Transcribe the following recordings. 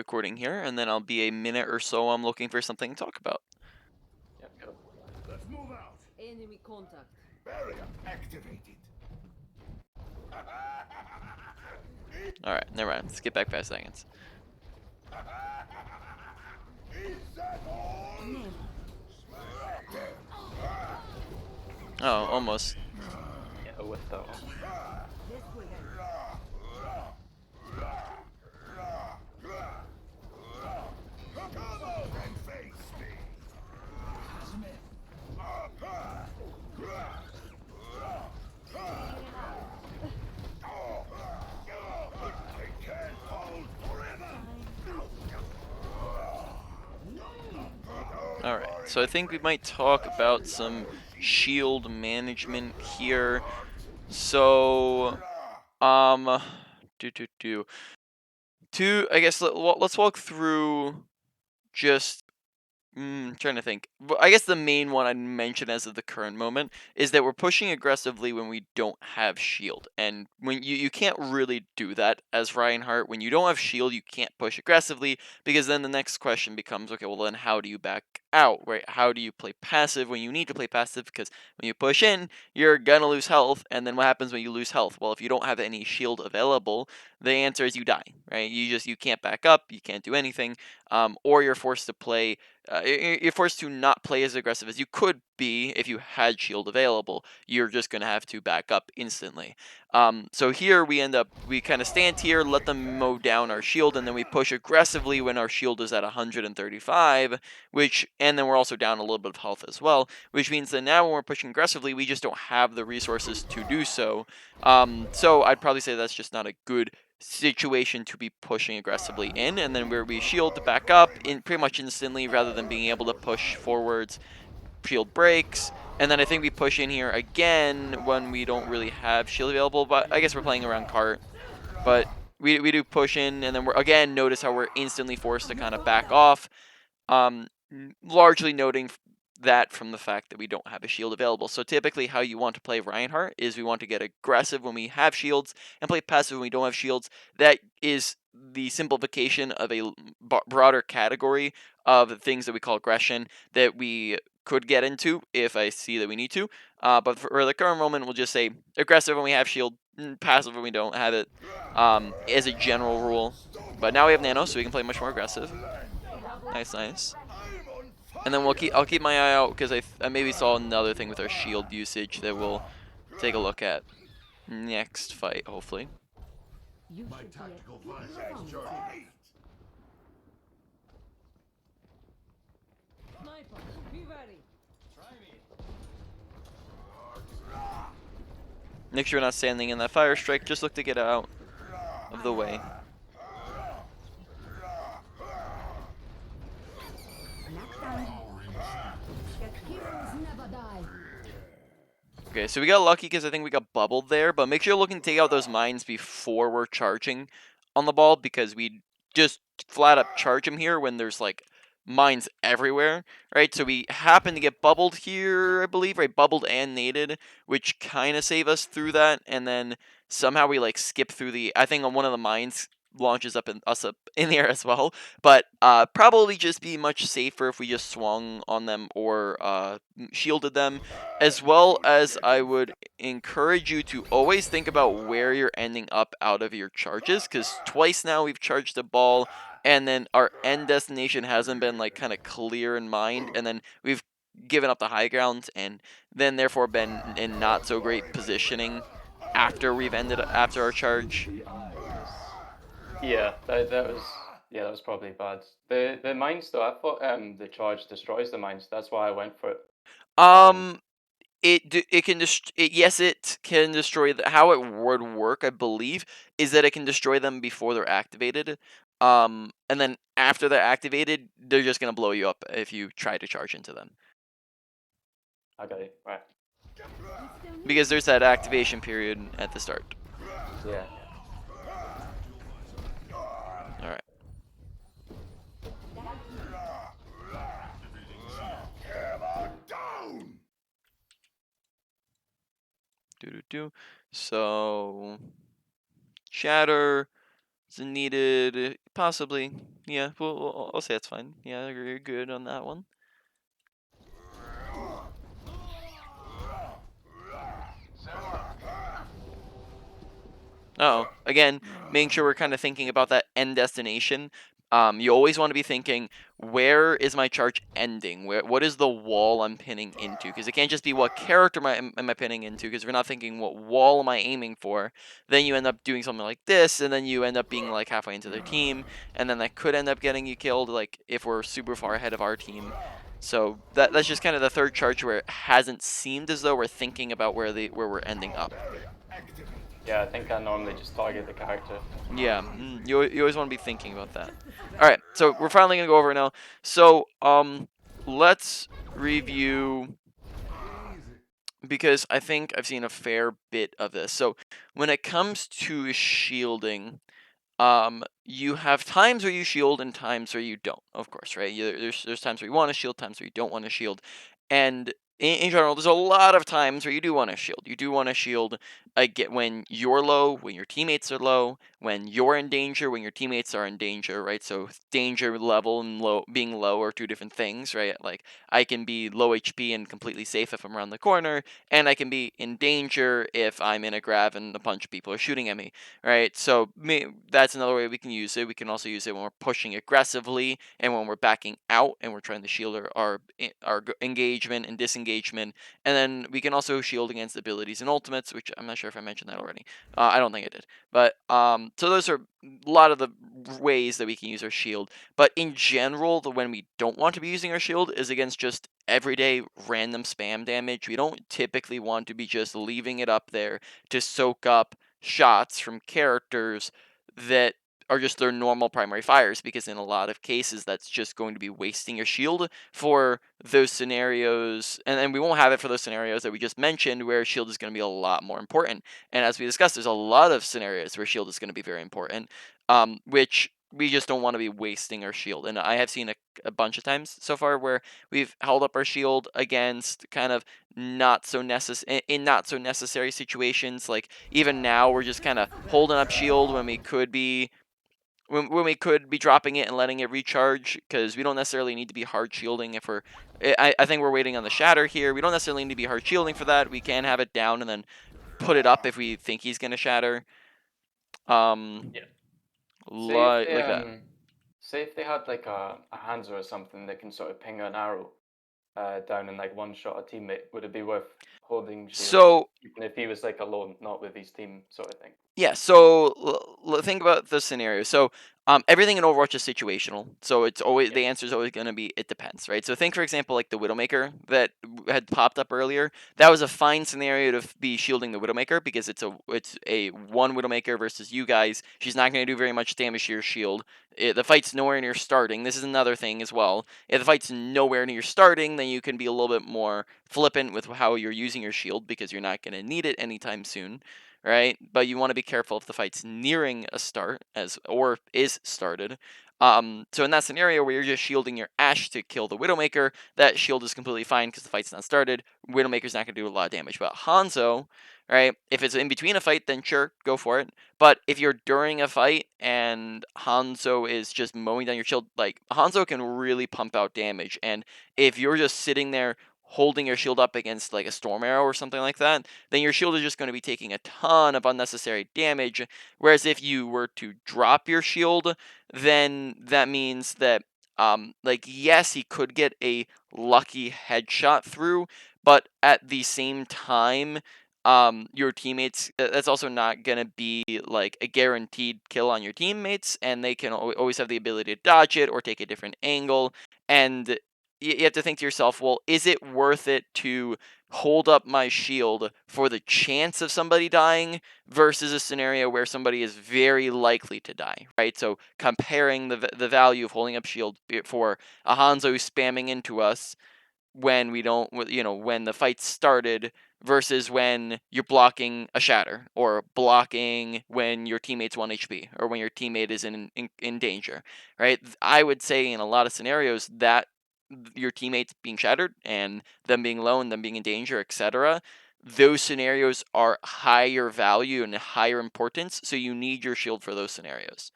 recording here, and then I'll be a minute or so. I'm looking for something to talk about. Yep, go. Let's move out. Enemy contact. Barrier activated. All right, never mind. Let's get back 5 seconds. Is that all? Oh, almost. Yeah, with that one. Come on and face me. I can't hold forever. All right, so I think we might talk about some shield management here. So, I guess let's walk through just trying to think. I guess the main one I'd mention as of the current moment is that we're pushing aggressively when we don't have shield. And when you can't really do that as Reinhardt. When you don't have shield, you can't push aggressively, because then the next question becomes, okay, well then how do you back out, right? How do you play passive when you need to play passive? Because when you push in, you're gonna lose health, and then what happens when you lose health? Well, if you don't have any shield available, the answer is you die, right? You can't back up, you can't do anything, or you're forced to play you're forced to not play as aggressive as you could be if you had shield available. You're just going to have to back up instantly. So here we kind of stand here, let them mow down our shield, and then we push aggressively when our shield is at 135, and then we're also down a little bit of health as well, which means that now when we're pushing aggressively, we just don't have the resources to do so. So I'd probably say that's just not a good situation to be pushing aggressively in, and then where we shield to back up in pretty much instantly rather than being able to push forwards. Shield breaks, and then I think we push in here again when we don't really have shield available, but I guess we're playing around cart. But we do push in, and then we're again, notice how we're instantly forced to kind of back off, largely noting that from the fact that we don't have a shield available. So typically how you want to play Reinhardt is we want to get aggressive when we have shields and play passive when we don't have shields. That is the simplification of a broader category of things that we call aggression that we could get into if I see that we need to. But for the current moment, we'll just say aggressive when we have shield, passive when we don't have it, as a general rule. But now we have nano, so we can play much more aggressive. Nice, nice. And then I'll keep my eye out, because I maybe saw another thing with our shield usage that we'll take a look at next fight, hopefully. My tactical flashlight charging. Sniper, be ready. Make sure we're not standing in that fire strike. Just look to get out of the way. Okay, so we got lucky because I think we got bubbled there, but make sure you're looking to take out those mines before we're charging on the ball, because we just flat up charge them here when there's like mines everywhere, right? So we happen to get bubbled here, I believe, right? Bubbled and naded, which kind of save us through that, and then somehow we like skip through I think on one of the mines launches up in the air as well, but probably just be much safer if we just swung on them or shielded them, as well as I would encourage you to always think about where you're ending up out of your charges, because twice now we've charged a ball and then our end destination hasn't been like kind of clear in mind, and then we've given up the high ground and then therefore been in not so great positioning after we've ended after our charge. Yeah, that was probably bad. The mines though, I thought the charge destroys the mines. That's why I went for it. It can yes, it can destroy how it would work, I believe, is that it can destroy them before they're activated. And then after they're activated, they're just gonna blow you up if you try to charge into them. I got it right. Because there's that activation period at the start. Yeah. All right. So, Shatter, Is it needed? Possibly. Yeah, well, I'll say that's fine. Yeah, you're good on that one. Oh, again, making sure we're kind of thinking about that end destination. You always want to be thinking, where is my charge ending? What is the wall I'm pinning into? Because it can't just be what character am I pinning into. Because if you're not thinking what wall am I aiming for, then you end up doing something like this, and then you end up being like halfway into their team, and then that could end up getting you killed. Like if we're super far ahead of our team. So that's just kind of the third charge where it hasn't seemed as though we're thinking about where we're ending up. Yeah, I think I normally just target the character. Yeah, you always want to be thinking about that. All right, so we're finally gonna go over it now. So let's review because I think I've seen a fair bit of this. So when it comes to shielding, you have times where you shield and times where you don't. Of course, right? There's times where you want to shield, times where you don't want to shield, and in general, there's a lot of times where you do want to shield. You do want to shield get when you're low, when your teammates are low, when you're in danger, when your teammates are in danger, right? So danger level and low being low are two different things, right? Like I can be low HP and completely safe if I'm around the corner, and I can be in danger if I'm in a grab and a bunch of people are shooting at me, right? So that's another way we can use it. We can also use it when we're pushing aggressively and when we're backing out and we're trying to shield our engagement and disengagement. And then we can also shield against abilities and ultimates, which I'm not sure if I mentioned that already. I don't think I did. But so those are a lot of the ways that we can use our shield. But in general, when we don't want to be using our shield is against just everyday random spam damage. We don't typically want to be just leaving it up there to soak up shots from characters that are just their normal primary fires, because in a lot of cases that's just going to be wasting your shield for those scenarios, and then we won't have it for those scenarios that we just mentioned where shield is going to be a lot more important. And as we discussed, there's a lot of scenarios where shield is going to be very important, which we just don't want to be wasting our shield. And I have seen a bunch of times so far where we've held up our shield against kind of not so necessary situations. Like even now we're just kind of holding up shield when we could be when we could be dropping it and letting it recharge, because we don't necessarily need to be hard shielding if we're I think we're waiting on the shatter here. We don't necessarily need to be hard shielding for that. We can have it down and then put it up if we think he's going to shatter. Yeah. Like that. Say if they had like a Hanzo or something that can sort of ping an arrow down and like one shot a teammate, would it be worth holding shield? So Even if he was like alone, not with his team, sort of thing. yeah, so think about the scenario. So everything in Overwatch is situational. So it's always the answer is always going to be it depends, right? So think for example like the Widowmaker that had popped up earlier. That was a fine scenario to be shielding the Widowmaker because it's a one Widowmaker versus you guys. She's not going to do very much damage to your shield. The fight's nowhere near starting. This is another thing as well. If the fight's nowhere near starting, then you can be a little bit more flippant with how you're using your shield because you're not going to need it anytime soon, right? But you want to be careful if the fight's nearing a start or is started. So in that scenario where you're just shielding your Ashe to kill the Widowmaker, that shield is completely fine because the fight's not started. Widowmaker's not going to do a lot of damage. But Hanzo, right? If it's in between a fight, then sure, go for it. But if you're during a fight and Hanzo is just mowing down your shield, like Hanzo can really pump out damage. And if you're just sitting there holding your shield up against like a storm arrow or something like that, then your shield is just going to be taking a ton of unnecessary damage. Whereas if you were to drop your shield, then that means that like yes, he could get a lucky headshot through, but at the same time, your teammates, that's also not gonna be like a guaranteed kill on your teammates, and they can always have the ability to dodge it or take a different angle. And you have to think to yourself, well, is it worth it to hold up my shield for the chance of somebody dying versus a scenario where somebody is very likely to die, right? So comparing the value of holding up shield for a Hanzo who's spamming into us when we don't, when the fight started versus when you're blocking a shatter or blocking when your teammate's 1 HP or when your teammate is in danger, right? I would say in a lot of scenarios that your teammates being shattered and them being low and them being in danger, etc., those scenarios are higher value and higher importance, so you need your shield for those scenarios.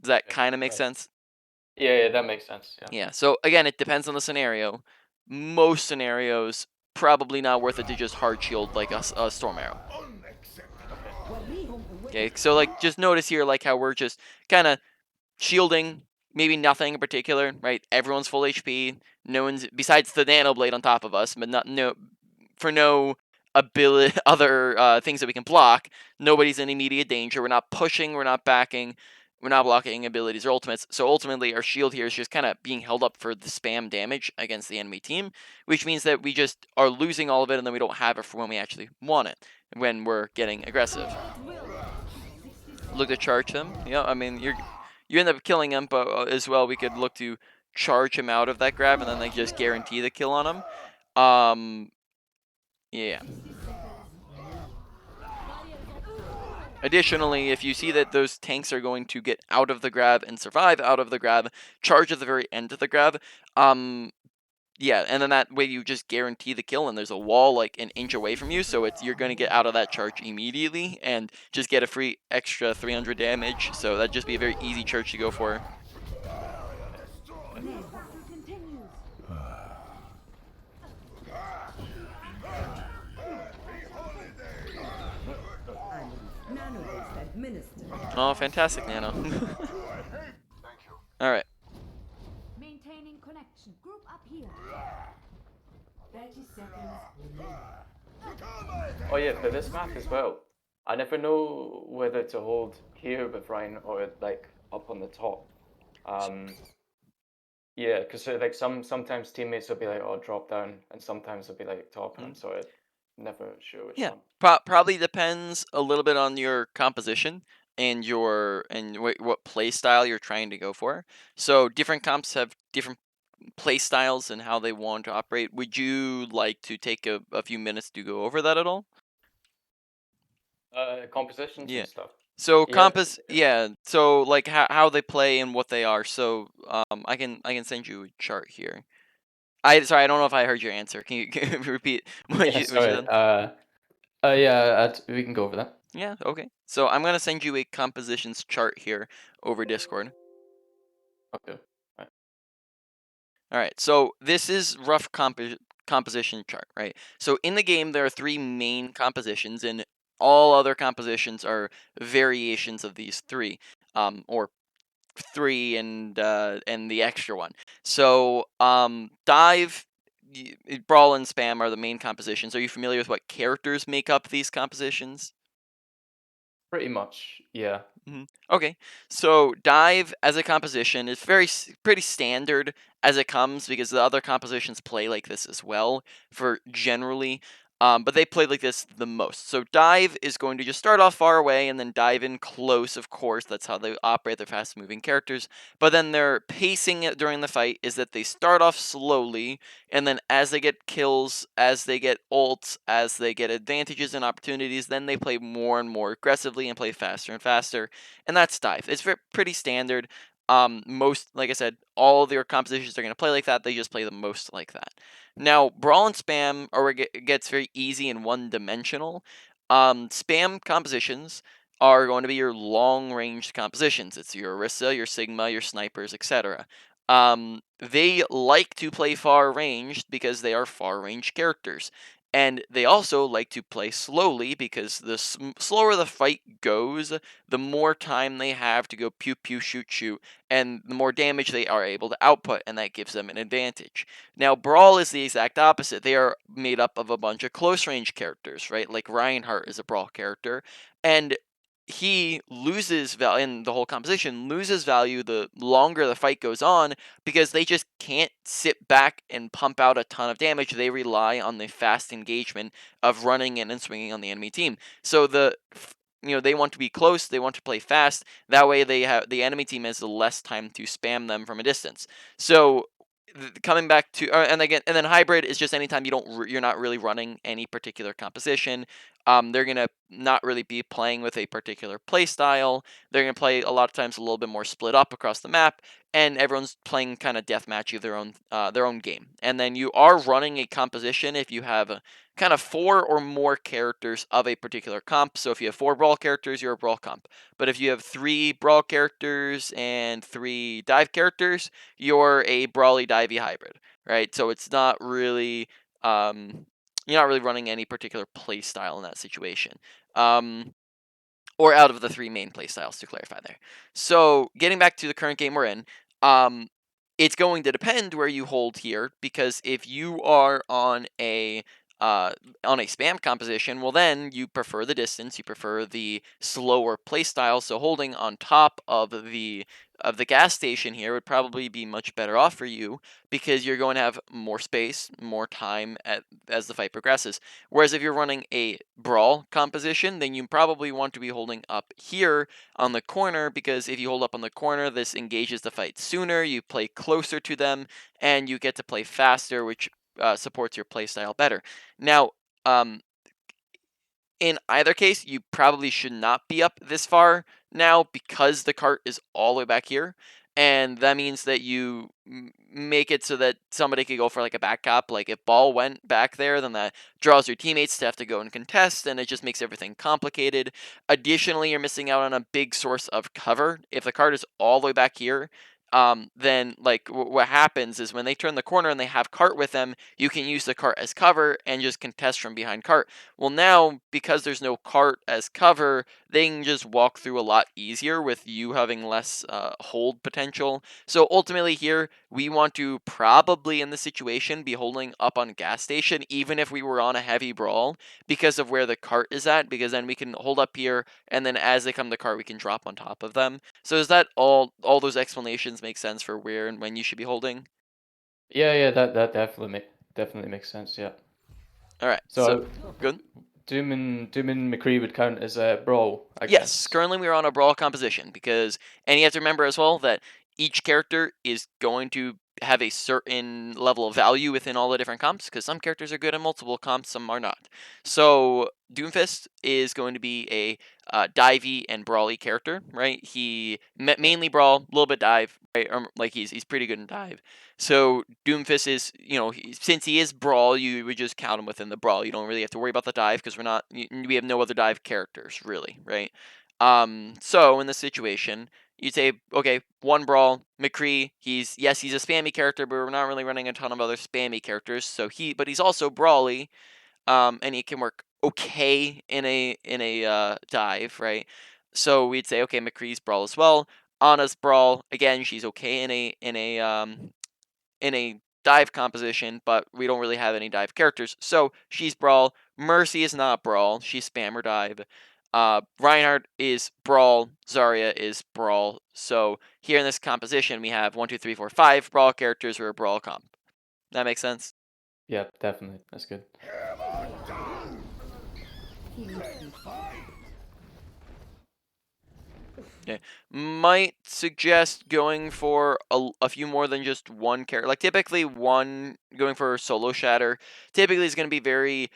Does that Okay, kind of make right. sense? Yeah, that makes sense. Yeah. Yeah. So again, it depends on the scenario. Most scenarios, probably not worth it to just hard shield like a storm arrow. Unacceptable. Okay. Okay. So like, just notice here, like how we're just kind of shielding, maybe nothing in particular, right? Everyone's full HP. No one's besides the nano blade on top of us, but not no for no ability other things that we can block. Nobody's in immediate danger. We're not pushing. We're not backing. We're not blocking abilities or ultimates. So ultimately, our shield here is just kind of being held up for the spam damage against the enemy team, which means that we just are losing all of it, and then we don't have it for when we actually want it, when we're getting aggressive. Look to charge him. Yeah, I mean you end up killing him, but as well we could look to charge him out of that grab and then like just guarantee the kill on him. Yeah. Additionally, if you see that those tanks are going to get out of the grab and survive out of the grab, charge at the very end of the grab. Yeah, and then that way you just guarantee the kill, and there's a wall like an inch away from you, so you're gonna get out of that charge immediately and just get a free extra 300 damage. So that'd just be a very easy charge to go for. Oh, fantastic, Nano. All right. Maintaining connection. Group up here. 30 seconds. Oh yeah, for this map as well. I never know whether to hold here with Ryan or like up on the top. Yeah, because like sometimes teammates will be like, "Oh, drop down," and sometimes they'll be like top, and I'm sort of never sure which Yeah, one. probably depends a little bit on your composition and what play style you're trying to go for. So different comps have different play styles and how they want to operate. Would you like to take a few minutes to go over that at all? Compositions Yeah. and stuff. So Yeah, yeah. So like how they play and what they are. So I can send you a chart here. Sorry, I don't know if I heard your answer. Can you repeat yeah. what you Sorry. said? Yeah. We can go over that. Yeah, okay. So I'm gonna send you a compositions chart here over Discord. Okay. Right. All right. So this is rough composition chart, right? So in the game there are three main compositions, and all other compositions are variations of these three, or three and the extra one. So dive. Brawl and spam are the main compositions. Are you familiar with what characters make up these compositions? Pretty much. Yeah. Okay, so dive as a composition is pretty standard as it comes because the other compositions play like this as well for generally, but they play like this the most. So dive is going to just start off far away and then dive in close. Of course, that's how they operate. They're fast moving characters, but then their pacing during the fight is that they start off slowly, and then as they get kills, as they get ults, as they get advantages and opportunities, then they play more and more aggressively and play faster and faster, and that's dive. It's pretty standard. Most, like I said, all of their compositions are going to play like that. They just play the most like that. Now, brawl and spam are where it gets very easy and one-dimensional. Spam compositions are going to be your long-range compositions. It's your Orisa, your Sigma, your snipers, etc. They like to play far-ranged because they are far-range characters. And they also like to play slowly because the slower the fight goes, the more time they have to go pew pew shoot shoot, and the more damage they are able to output, and that gives them an advantage. Now, Brawl is the exact opposite. They are made up of a bunch of close range characters, right? Like Reinhardt is a Brawl character, and he loses value, and the whole composition loses value the longer the fight goes on because they just can't sit back and pump out a ton of damage. They rely on the fast engagement of running in and swinging on the enemy team. So they want to be close, they want to play fast. That way the enemy team has less time to spam them from a distance. So coming back to and then hybrid is just anytime you're not really running any particular composition. they're gonna not really be playing with a particular play style. They're gonna play a lot of times a little bit more split up across the map, and everyone's playing kind of deathmatchy their own game. And then you are running a composition if you have kind of 4 or more characters of a particular comp. So if you have 4 brawl characters, you're a brawl comp. But if you have 3 brawl characters and 3 dive characters, you're a brawly divey hybrid, right? So it's not really you're not really running any particular play style in that situation. Or out of the 3 main play styles, to clarify there. So getting back to the current game we're in, um, it's going to depend where you hold here, because if you are uh, on a spam composition, well then you prefer the distance, you prefer the slower play style. So holding on top of the gas station here would probably be much better off for you, because you're going to have more space, more time as the fight progresses. Whereas if you're running a brawl composition, then you probably want to be holding up here on the corner, because if you hold up on the corner, this engages the fight sooner, you play closer to them, and you get to play faster, which supports your playstyle better. Now, um, in either case, you probably should not be up this far now, because the cart is all the way back here. And that means that you make it so that somebody could go for like a back cop. Like if ball went back there, then that draws your teammates to have to go and contest, and it just makes everything complicated. Additionally, you're missing out on a big source of cover. If the cart is all the way back here, then like what happens is when they turn the corner and they have cart with them, you can use the cart as cover and just contest from behind cart. Well, now, because there's no cart as cover, they can just walk through a lot easier with you having less hold potential. So ultimately here, we want to probably in this situation be holding up on gas station, even if we were on a heavy brawl, because of where the cart is at, because then we can hold up here, and then as they come to cart, we can drop on top of them. So is that all those explanations make sense for where and when you should be holding? Yeah, that definitely makes sense. Yeah. Alright, so So good. Doom and McCree would count as a brawl, I Yes, guess. currently we are on a brawl composition, and you have to remember as well that each character is going to have a certain level of value within all the different comps, because some characters are good in multiple comps, some are not. So Doomfist is going to be a divey and brawly character, right? He mainly brawl, a little bit dive, right? Like he's pretty good in dive. So Doomfist is, since he is brawl, you would just count him within the brawl. You don't really have to worry about the dive, because we have no other dive characters really, right? So in this situation, you'd say, okay, one brawl, McCree. He's a spammy character, but we're not really running a ton of other spammy characters. But he's also brawly, and he can work okay in a dive, right? So we'd say, okay, McCree's brawl as well. Anna's brawl again. She's okay in a dive composition, but we don't really have any dive characters. So she's brawl. Mercy is not brawl. She's spam or dive. Reinhardt is brawl. Zarya is brawl. So here in this composition, we have 1, 2, 3, 4, 5 brawl characters who are brawl comp. That makes sense? Yeah, definitely. That's good. Okay. Might suggest going for a few more than just one character. Like typically going for solo shatter typically is going to be very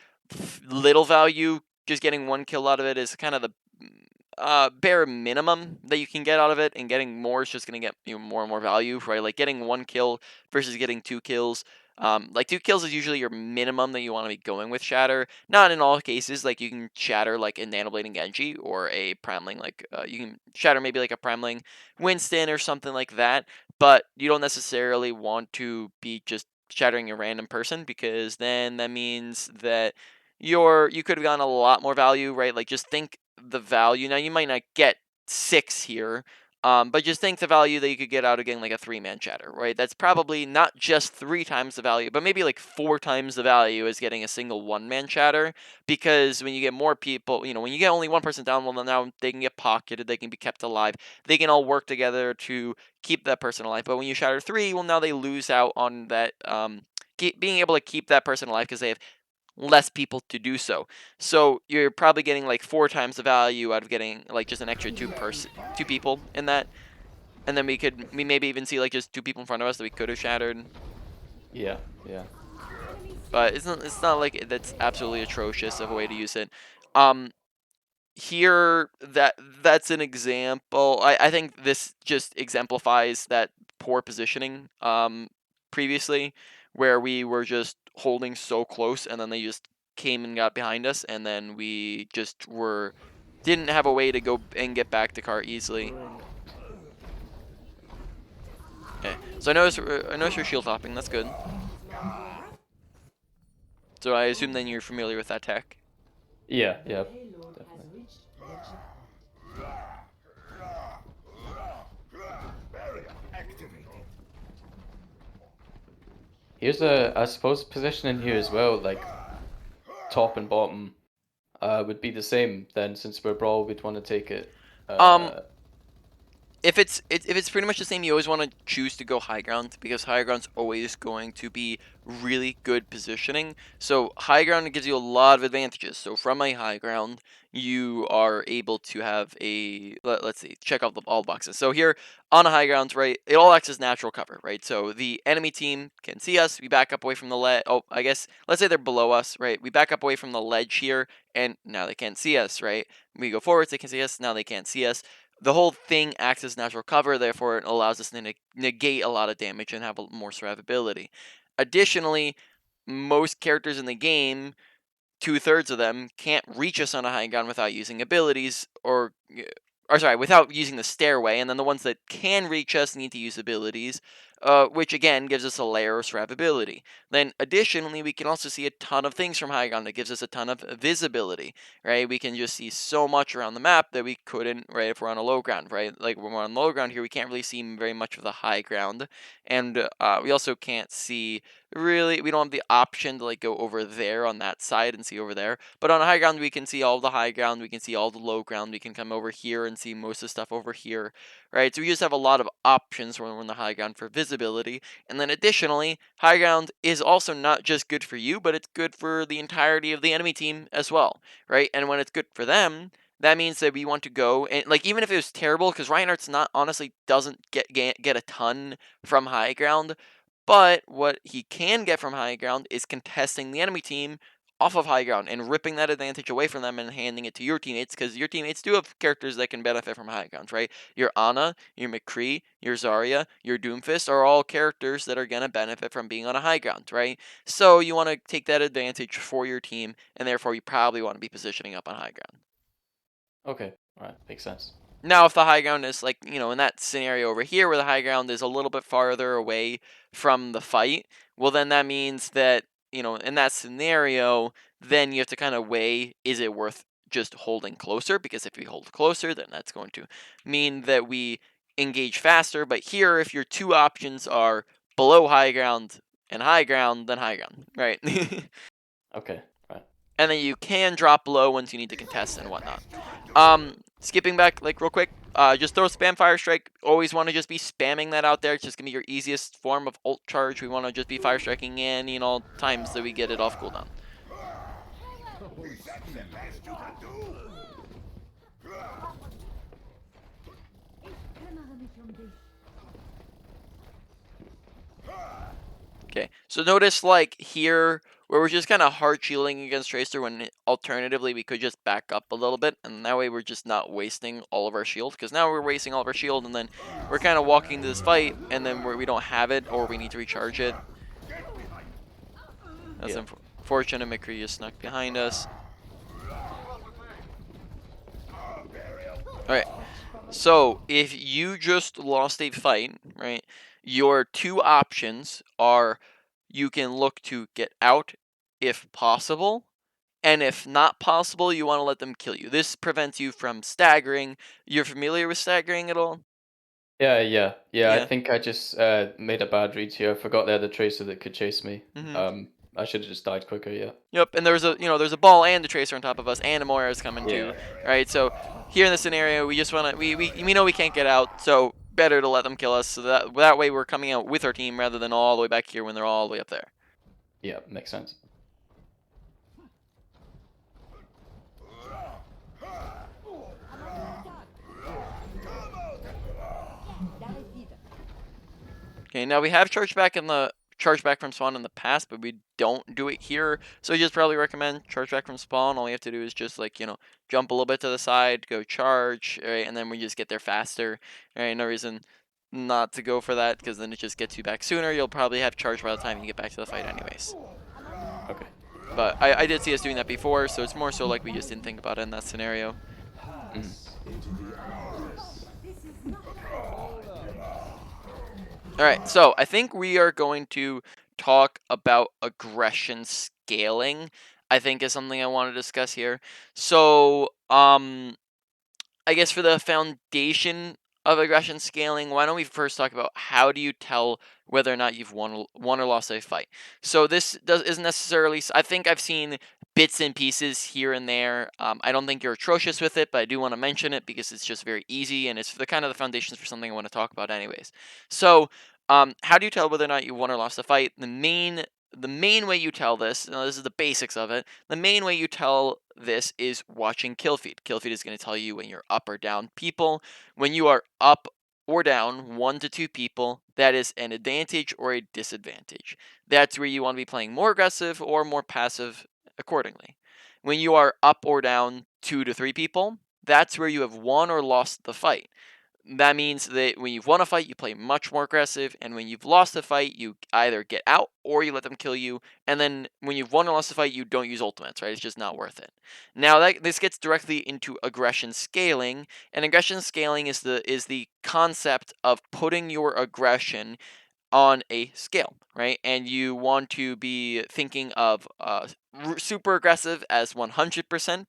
little value. Just getting one kill out of it is kind of the bare minimum that you can get out of it, and getting more is just going to get you more and more value, right? Like getting one kill versus getting 2 kills. Like 2 kills is usually your minimum that you want to be going with Shatter. Not in all cases. Like you can Shatter like a Nanoblading Genji or a Primeling. Like you can Shatter maybe like a Primeling Winston or something like that. But you don't necessarily want to be just shattering a random person, because then that means that you could have gotten a lot more value, right? Like just think the value. Now you might not get 6 here, but just think the value that you could get out of getting like a 3-man shatter, right? That's probably not just 3 times the value, but maybe like 4 times the value as getting a single 1-man shatter. Because when you get more people, when you get only one person down, well, then now they can get pocketed, they can be kept alive, they can all work together to keep that person alive. But when you shatter 3, well, now they lose out on that being able to keep that person alive, because they have less people to do so. So you're probably getting like 4 times the value out of getting like just an extra 2 people in that. And then we maybe even see like just 2 people in front of us that we could have shattered. Yeah. But it's not like that's absolutely atrocious of a way to use it. Here, that's an example. I think this just exemplifies that poor positioning previously, where we were just holding so close and then they just came and got behind us, and then we just didn't have a way to go and get back to car easily. Okay, so I notice your shield hopping. That's good. So I assume then you're familiar with that tech. Yeah, yeah, Payload has definitely. reached the checkpoint. Barrier activated. Here's I suppose positioning here as well, like top and bottom, would be the same then, since we're brawl, we'd want to take it. Um, if it's pretty much the same, you always want to choose to go high ground, because high ground's always going to be really good positioning. So high ground gives you a lot of advantages. So from a high ground, you are able to have let's see, check out all the boxes. So here on a high ground, right, it all acts as natural cover, right? So the enemy team can see us, we back up away from the ledge. Oh, I guess let's say they're below us, right? We back up away from the ledge here, and now they can't see us, right? We go forwards, they can see us, now they can't see us. The whole thing acts as natural cover, therefore it allows us to negate a lot of damage and have more survivability. Additionally, most characters in the game, 2/3 of them, can't reach us on a high ground without using abilities, or sorry, without using the stairway, and then the ones that can reach us need to use abilities, which again gives us a layer of survivability. Then additionally, we can also see a ton of things from high ground that gives us a ton of visibility, right? We can just see so much around the map that we couldn't, right, if we're on a low ground, right? Like when we're on low ground here, we can't really see very much of the high ground, and we also can't see really, we don't have the option to like go over there on that side and see over there. But on a high ground, we can see all the high ground, we can see all the low ground, we can come over here and see most of the stuff over here, right? So we just have a lot of options when we're on the high ground for visibility. And then additionally, high ground is also not just good for you, but it's good for the entirety of the enemy team as well, right? And when it's good for them, that means that we want to go and like, even if it was terrible, because Reinhardt's not honestly doesn't get a ton from high ground, but what he can get from high ground is contesting the enemy team off of high ground and ripping that advantage away from them and handing it to your teammates, because your teammates do have characters that can benefit from high ground, right? Your Ana, your McCree, your Zarya, your Doomfist are all characters that are going to benefit from being on a high ground, right? So you want to take that advantage for your team, and therefore you probably want to be positioning up on high ground. Okay, alright, makes sense. Now, if the high ground is like, in that scenario over here where the high ground is a little bit farther away from the fight, well, then that means that, in that scenario, then you have to kind of weigh, is it worth just holding closer? Because if we hold closer, then that's going to mean that we engage faster. But here, if your two options are below high ground and high ground, then high ground, right? Okay, right. And then you can drop low once you need to contest and whatnot. Skipping back like real quick, just throw spam fire strike. Always want to just be spamming that out there. It's just gonna be your easiest form of ult charge. We want to just be fire striking in, times that we get it off cooldown. Is that the best you can do? Kümmere mich um dich. Okay, so notice like here where we're just kind of hard shielding against Tracer, when alternatively we could just back up a little bit, and that way we're just not wasting all of our shield, because now we're wasting all of our shield and then we're kind of walking to this fight and then we don't have it, or we need to recharge it. That's Yeah. unfortunate. McCree just snuck behind us. Alright, so if you just lost a fight, right, your two options are you can look to get out if possible, and if not possible, you want to let them kill you. This prevents you from staggering. You're familiar with staggering at all? Yeah. I Yeah. think I just made a bad read here. I forgot they had the tracer that could chase me. Mm-hmm. I should have just died quicker, yeah. Yep, and there's a ball and a tracer on top of us, and a Moira is coming Yeah. too. Right, so here in this scenario, we just wanna we know we can't get out, so better to let them kill us, so that way we're coming out with our team rather than all the way back here when they're all the way up there. Yeah, makes sense. Gleich wieder. Okay, now we have charged back in the charge back from spawn in the past, but we don't do it here. So I just probably recommend charge back from spawn. All you have to do is just like, jump a little bit to the side, go charge, right? And then we just get there faster, right? No reason not to go for that, because then it just gets you back sooner. You'll probably have charge by the time you get back to the fight anyways. Okay. But I did see us doing that before, so it's more so like we just didn't think about it in that scenario. Alright, so I think we are going to talk about aggression scaling, I think is something I want to discuss here. So, I guess for the foundation of aggression scaling, why don't we first talk about how do you tell whether or not you've won or lost a fight? So this isn't necessarily. I think I've seen bits and pieces here and there. I don't think you're atrocious with it, but I do want to mention it because it's just very easy and it's the kind of the foundations for something I want to talk about, anyways. So, how do you tell whether or not you won or lost a fight? The main way you tell this, this is the basics of it. The main way you tell this is watching kill feed. Kill feed is going to tell you when you're up or down people. When you are up or down 1 to 2 people, that is an advantage or a disadvantage. That's where you want to be playing more aggressive or more passive accordingly. When you are up or down 2 to 3 people, that's where you have won or lost the fight. That means that when you've won a fight, you play much more aggressive, and when you've lost a fight, you either get out or you let them kill you. And then when you've won or lost a fight, you don't use ultimates, right? It's just not worth it. Now this gets directly into aggression scaling, and aggression scaling is the concept of putting your aggression on a scale, right? And you want to be thinking of super aggressive as 100%.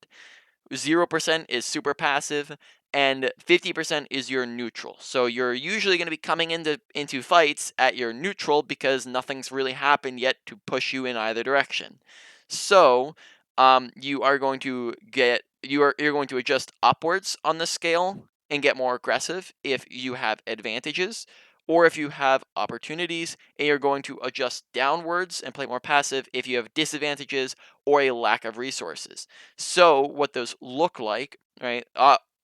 0% is super passive, and 50% is your neutral. So you're usually going to be coming into fights at your neutral because nothing's really happened yet to push you in either direction. So you are going to you're going to adjust upwards on the scale and get more aggressive if you have advantages, or if you have opportunities, and you're going to adjust downwards and play more passive if you have disadvantages or a lack of resources. So what those look like, right?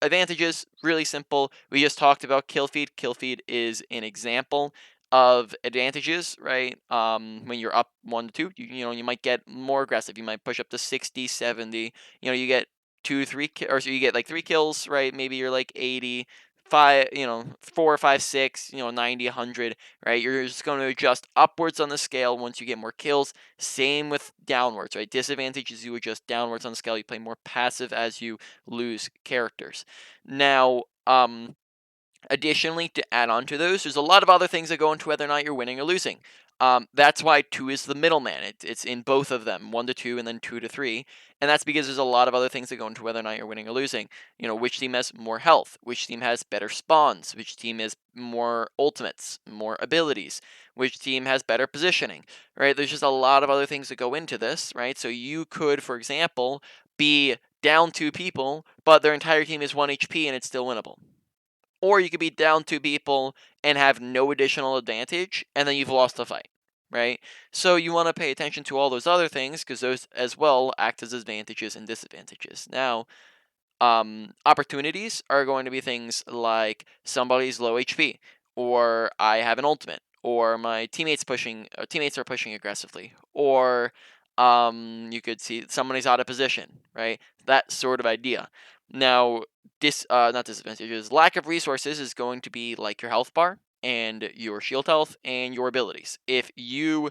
Advantages, really simple. We just talked about kill feed. Kill feed is an example of advantages, right? When you're up 1 to 2, you might get more aggressive. You might push up to 60, 70. You get 2, 3, or so you get like 3 kills, right? Maybe you're like 80. 5, 4, 5, 6, 90, 100, right? You're just going to adjust upwards on the scale once you get more kills. Same with downwards, right? Disadvantages, you adjust downwards on the scale. You play more passive as you lose characters. Now, additionally, to add on to those, there's a lot of other things that go into whether or not you're winning or losing. That's why 2 is the middleman. It's in both of them, 1 to 2 and then 2 to 3. And that's because there's a lot of other things that go into whether or not you're winning or losing. Which team has more health, which team has better spawns, which team has more ultimates, more abilities, which team has better positioning, right? There's just a lot of other things that go into this, right? So you could, for example, be down 2 people, but their entire team is 1 HP and it's still winnable. Or you could be down 2 people and have no additional advantage, and then you've lost the fight, right? So you want to pay attention to all those other things, because those as well act as advantages and disadvantages. Now, opportunities are going to be things like somebody's low HP, or I have an ultimate, or my teammates are pushing aggressively, or you could see somebody's out of position, right? That sort of idea. Now, not disadvantages. Lack of resources is going to be like your health bar and your shield health and your abilities. If you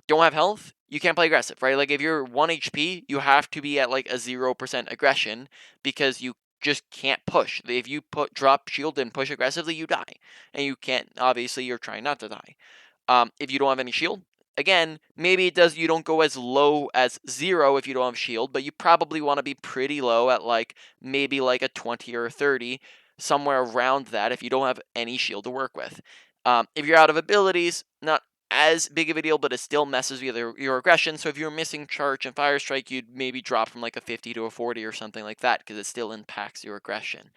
don't have health, you can't play aggressive, right? Like if you're 1 HP, you have to be at like a 0% aggression, because you just can't push. If you drop shield and push aggressively, you die. And you can't, obviously you're trying not to die. If you don't have any shield, again, maybe you don't go as low as 0 if you don't have shield, but you probably want to be pretty low at like maybe like a 20 or a 30, somewhere around that, if you don't have any shield to work with. If you're out of abilities, not as big of a deal, but it still messes with your aggression. So if you're missing charge and fire strike, you'd maybe drop from like a 50 to a 40 or something like that, because it still impacts your aggression.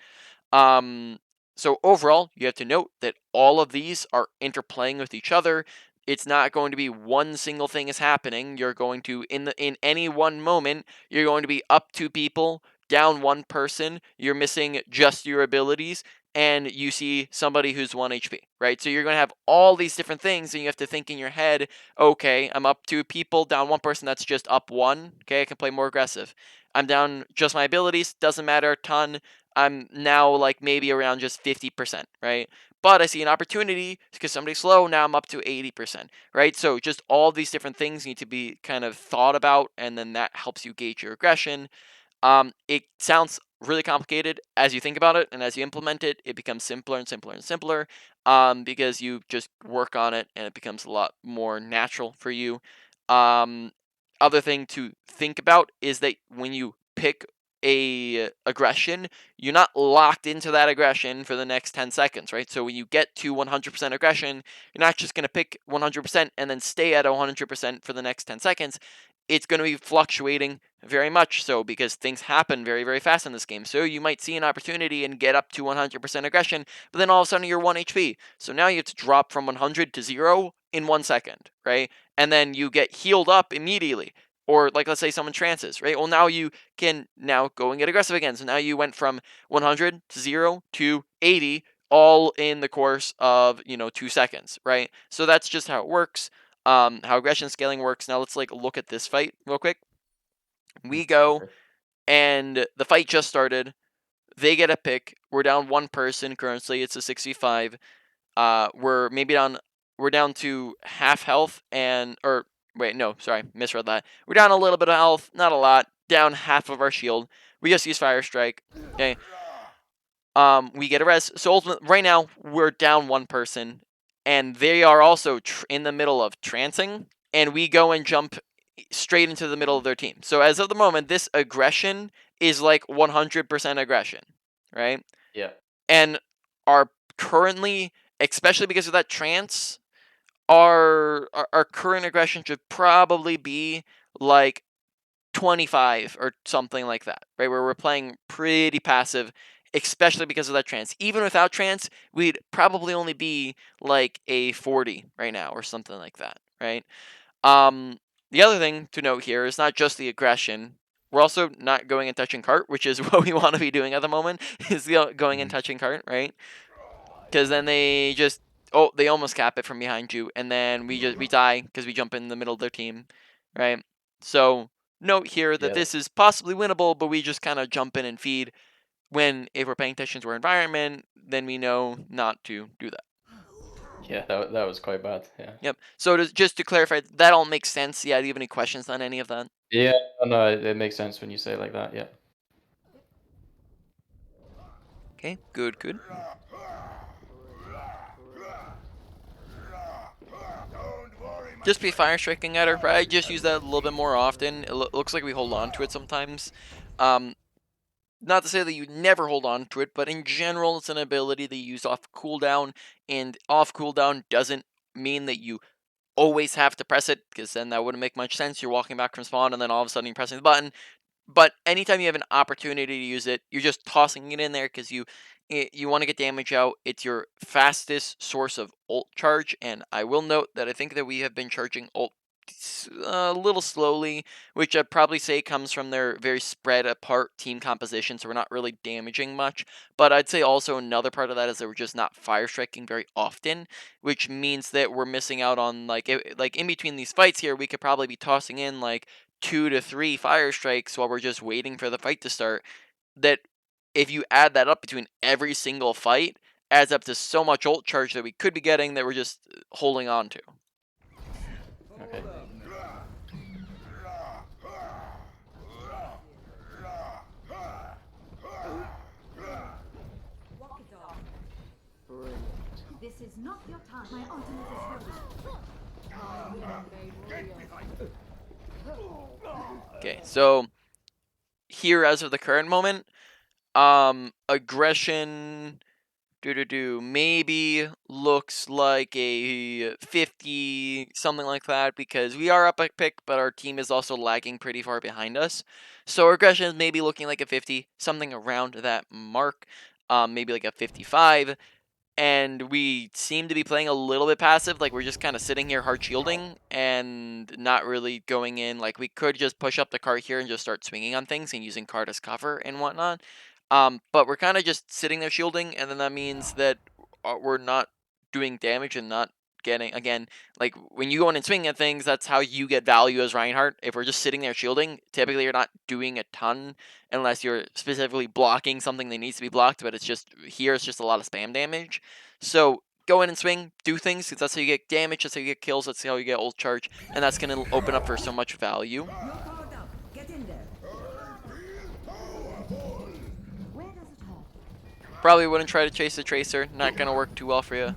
So overall, you have to note that all of these are interplaying with each other. It's not going to be one single thing is happening. You're going to in any one moment, you're going to be up 2 people, down 1 person. You're missing just your abilities. and you see somebody who's 1 HP, right? So you're going to have all these different things, and you have to think in your head, okay, I'm up 2 people, down 1 person, that's just up 1. Okay, I can play more aggressive. I'm down just my abilities, doesn't matter a ton. I'm now like maybe around just 50%, right? But I see an opportunity because somebody's slow, now I'm up to 80%, right? So just all these different things need to be kind of thought about, and then that helps you gauge your aggression. It sounds really complicated as you think about it, and as you implement it, it becomes simpler and simpler and simpler. Because you just work on it, and it becomes a lot more natural for you. Um, Other thing to think about is that when you pick a aggression, you're not locked into that aggression for the next 10 seconds, right? So when you get to 100% aggression, you're not just going to pick 100% and then stay at 100% for the next 10 seconds. It's going to be fluctuating very much so because things happen very, very fast in this game. So you might see an opportunity and get up to 100% aggression, but then all of a sudden you're 1 HP. So now you have to drop from 100 to 0 in 1 second, right? And then you get healed up immediately. Or like let's say someone trances, right? Well, now you can now go and get aggressive again. So now you went from 100 to 0 to 80 all in the course of 2 seconds, right? So that's just how it works. How aggression scaling works. Now let's like look at this fight real quick. We go Okay. and the fight just started. They get a pick. We're down 1 person currently. It's a 65. We're down to half health and or wait, no, sorry, misread that. We're down a little bit of health, not a lot. Down half of our shield. We just use Fire Strike. Okay. We get a res. So ultimately, right now we're down 1 person, and they are also in the middle of trancing, and we go and jump straight into the middle of their team. So as of the moment, this aggression is like 100% aggression, right? Yeah. And our currently, especially because of that trance, our current aggression should probably be like 25 or something like that, right? Where we're playing pretty passive, especially because of that trance. Even without trance, we'd probably only be like a 40 right now or something like that, right? Um, the other thing to note here is not just the aggression. We're also not going and touching cart, which is what we want to be doing at the moment, is going and touching cart, right? Because then they almost cap it from behind you, and then we die because we jump in the middle of their team, right? So note here that Yeah. this is possibly winnable, but we just kind of jump in and feed. When if we're paying attention to our environment, then we know not to do that. Yeah. That was quite bad. Yeah. Yep. So just to clarify, that all makes sense. Yeah. Do you have any questions on any of that? Yeah. No, it makes sense when you say it like that. Yeah. Okay. Good. Good. Don't worry, my Just be fire striking at her. Right? Just use that a little bit more often. It looks like we hold on to it sometimes. Um, Not to say that you never hold on to it, but in general, it's an ability that you use off cooldown, and off cooldown doesn't mean that you always have to press it, because then that wouldn't make much sense. You're walking back from spawn, and then all of a sudden you're pressing the button. But anytime you have an opportunity to use it, you're just tossing it in there because you want to get damage out. It's your fastest source of ult charge, and I will note that I think that we have been charging ult a little slowly, which I'd probably say comes from their very spread apart team composition, so we're not really damaging much. But I'd say also another part of that is that we're just not fire striking very often, which means that we're missing out on like in between these fights here, we could probably be tossing in like 2 to 3 fire strikes while we're just waiting for the fight to start. That if you add that up between every single fight, adds up to so much ult charge that we could be getting that we're just holding on to. Okay. Walk it off. This is not your time. My ultimate is ready. Get behind me. Okay, so here as of the current moment, aggression maybe looks like a 50 something like that because we are up a pick, but our team is also lagging pretty far behind us. So our aggression is maybe looking like a 50, something around that mark, maybe like a 55. And we seem to be playing a little bit passive, like we're just kind of sitting here hard shielding and not really going in. Like we could just push up the cart here and just start swinging on things and using cart as cover and whatnot. But we're kind of just sitting there shielding, and then that means that we're not doing damage and not getting, again, like when you go in and swing at things, that's how you get value as Reinhardt. If we're just sitting there shielding, typically you're not doing a ton unless you're specifically blocking something that needs to be blocked, but it's just, here it's just a lot of spam damage. So go in and swing, do things, because that's how you get damage, that's how you get kills, that's how you get ult charge, and that's going to open up for so much value. You're powered up. Get in there. Where does it hurt? Probably wouldn't try to chase the Tracer, not going to work too well for you.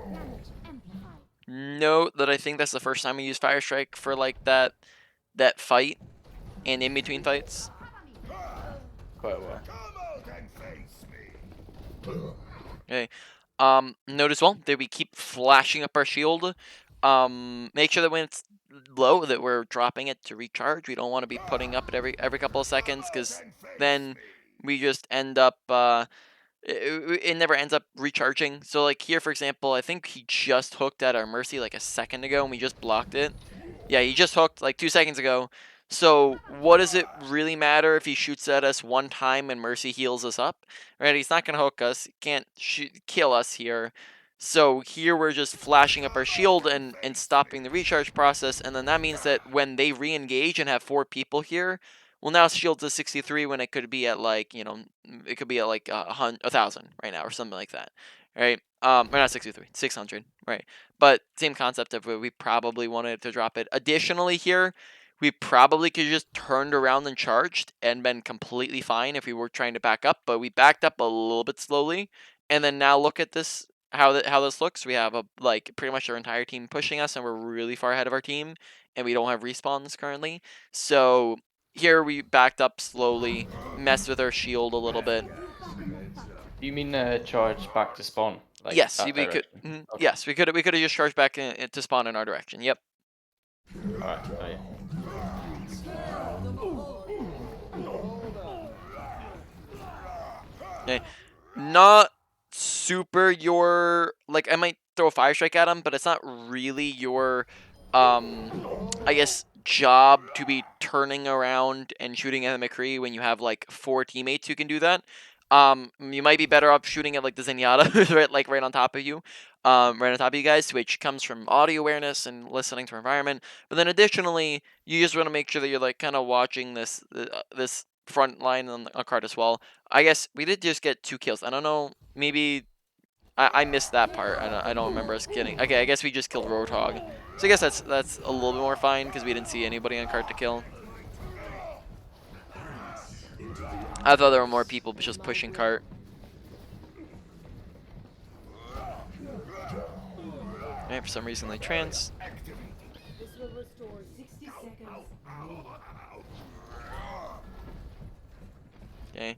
Damage amplified. Note that I think that's the first time we use Fire Strike for like that fight and in between fights. Quite a while. Come out and face me. Okay. Note as well that we keep flashing up our shield. Make sure that when it's low that we're dropping it to recharge. We don't want to be putting up it every couple of seconds, because then we just end up it never ends up recharging. So like here, for example, I think he just hooked at our Mercy like a second ago and we just blocked it. Yeah, he just hooked like 2 seconds ago. So what does it really matter if he shoots at us one time and Mercy heals us up? Right, he's not going to hook us. He can't kill us here. So here we're just flashing up our shield and stopping the recharge process. And then that means that when they re-engage and have 4 people here, well, now shield's at 63 when it could be at like, it could be at like 1,000 right now or something like that, right? Or not 63, 600, right? But same concept of where we probably wanted to drop it. Additionally here, we probably could just turned around and charged and been completely fine if we were trying to back up, but we backed up a little bit slowly. And then now look at this, how this looks. We have like pretty much our entire team pushing us, and we're really far ahead of our team, and we don't have respawns currently. So here we backed up slowly, messed with our shield a little bit. Do you mean charge back to spawn? Like Yes, that we could. direction? Okay. Yes, we could have just charged back to spawn in our direction. Yep. Alright, oh yeah. Okay. Not super your, like, I might throw a fire strike at him, but it's not really your I guess job to be turning around and shooting at the McCree when you have like 4 teammates who can do that. You might be better off shooting at like the Zenyatta who's right on top of you. Right on top of you guys, which comes from audio awareness and listening to environment. But then additionally, you just want to make sure that you're like kind of watching this front line on the card as well. I guess we did just get 2 kills. I don't know, maybe I missed that part. I don't remember us getting. Okay, I guess we just killed Roadhog. So I guess that's a little bit more fine because we didn't see anybody on cart to kill. I thought there were more people just pushing cart. And for some reason they trans. This will restore 60 seconds. Okay.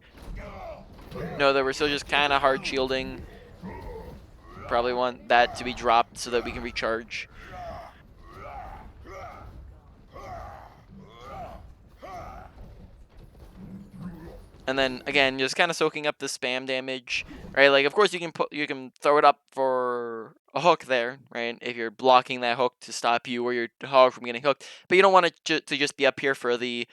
No, that we're still just kind of hard shielding. Probably want that to be dropped so that we can recharge. And then again, just kind of soaking up the spam damage, right? Like, of course you can throw it up for a hook there, right? If you're blocking that hook to stop you or your hog from getting hooked, but you don't want it to just be up here for the,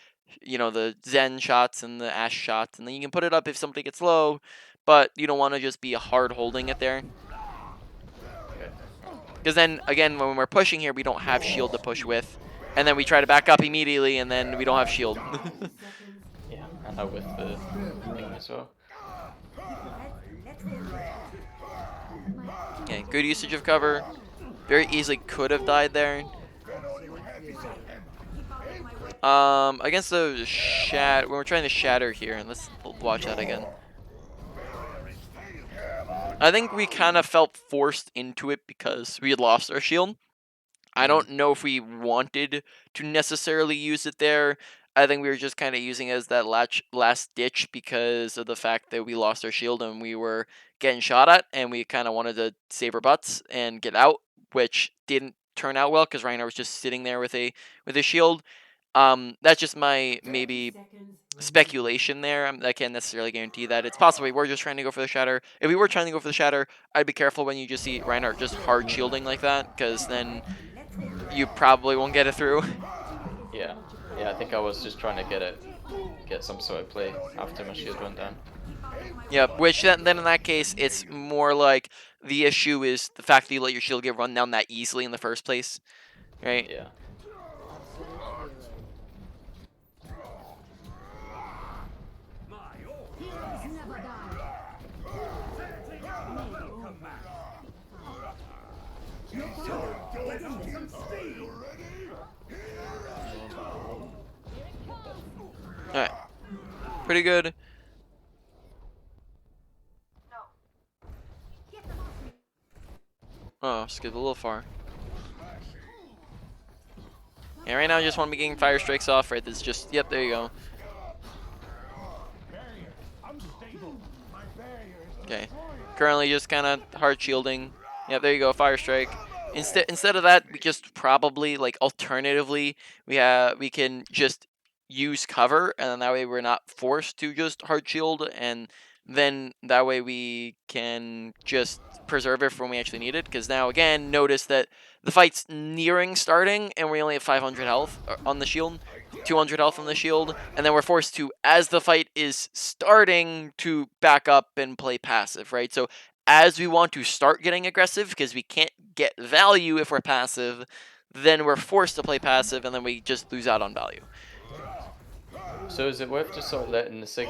the Zen shots and the Ash shots, and then you can put it up if somebody gets low, but you don't want to just be hard holding it there. Because then again, when we're pushing here, we don't have shield to push with, and then we try to back up immediately, and then we don't have shield. Yeah, and now with the thing as well. Okay, good usage of cover. Very easily could have died there. Against the when we're trying to shatter here, and let's watch that again. I think we kind of felt forced into it because we had lost our shield. I don't know if we wanted to necessarily use it there. I think we were just kind of using it as that last ditch because of the fact that we lost our shield and we were getting shot at, and we kind of wanted to save our butts and get out, which didn't turn out well because Reinhardt was just sitting there with a shield. That's just my maybe speculation there. I can't necessarily guarantee that. It's possible we were just trying to go for the shatter. If we were trying to go for the shatter, I'd be careful when you just see Reinhardt just hard shielding like that, because then you probably won't get it through. Yeah. Yeah, I think I was just trying to get some sort of play after my shield went down. Yeah, which then in that case, it's more like the issue is the fact that you let your shield get run down that easily in the first place, right? Yeah. Heroes never die. Get in there. All right, pretty good. Oh, skipped a little far. Yeah, right now I just want to be getting fire strikes off, right? That's just, yep, there you go. Unstable. My barrier is Okay, currently just kind of hard shielding. Yep, there you go, fire strike. Instead of that, we just probably, like, alternatively, we can just use cover, and then that way we're not forced to just hard shield, and then that way we can just preserve it for when we actually need it. Because now, again, notice that the fight's nearing starting, and we only have 500 health on the shield, 200 health on the shield, and then we're forced to, as the fight is starting, to back up and play passive, right? So as we want to start getting aggressive, because we can't get value if we're passive, then we're forced to play passive, and then we just lose out on value. So is it worth just sort of letting the sig,